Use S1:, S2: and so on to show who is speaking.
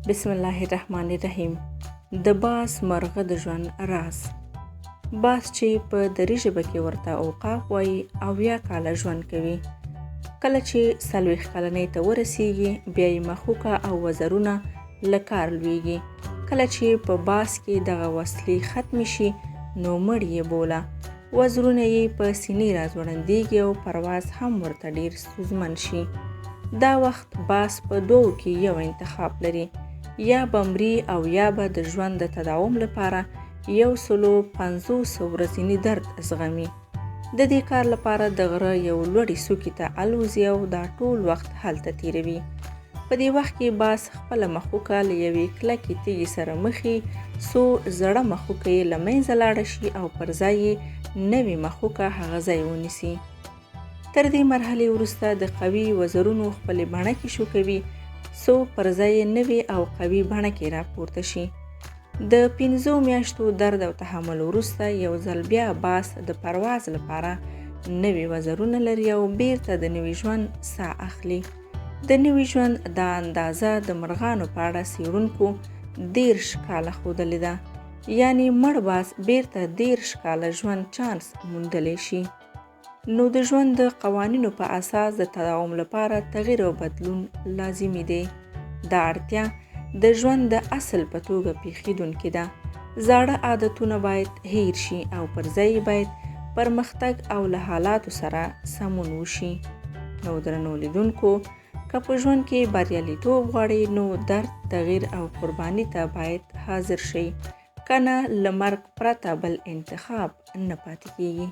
S1: بسم الله الرحمن الرحیم. د باز مرغه د ژوند راز. باز چې په دري ژبه کې ورته اوقاف وایي 80 کاله ژوند کوي. کله چې 40 کلنۍ ته ورسیږي بیا یې مښوکه او وزرونه له کار لویږي. کله چې په باز کې دغه وسلې ختمې شي نو مړ یې بوله. وزرونه یې په سینې راځوړندېږي او پرواز هم ورته ډېر ستونزمن شي. دا وخت باز په دوو کې یو انتخاب لري، یا به مري او یا به د ژوند د تداوم لپاره 150 ورځني درد زغمي. د دې کار لپاره د غره یو لوړې څوکې ته الوزي او دا ټول وخت هلته تیروي. په دې وخت کې باز خپله مښوکه له یوې کلکې تیږې سره مخي، څو زړه مښوکه یې له منځه لاړه شي او پر ځای یې نوې مښوکه هغه ځای ونیسي. تر دې مرحلې وروسته د قوي وزرونو خپلې بڼکې شوکوي، څو پر ځای یې نوې او قوي بڼکې راپورته شي. د 5 میاشتو درد او تحمل وروسته یو ځل بیا باز د پرواز لپاره نوې وزرونه لري او بیرته د نوي ژوند ساه اخلي. د نوي ژوند دا اندازه د مرغانو په اړه څېړونکو 30 کاله ښودلې ده، یعنی مړ باز بیرته 30 کاله ژوند چانس موندلی شي. نو د ژوند د قوانینو په اساس د تداوم لپاره تغییر او بدلون لازمي دی. دا اړتیا د ژوند د اصل په توګه پیښیدونکې ده. زاړه عادتونه باید هیر شي او پر ځای باید پرمختګ او له حالاتو سره سمون وشي. نو درنو لیدونکو، که په ژوند کې بریالیتوب غواړئ نو درد، تغییر او قرباني ته باید حاضر شئ، کنه له مرګ پرته بل انتخاب نه پاتې کیږي.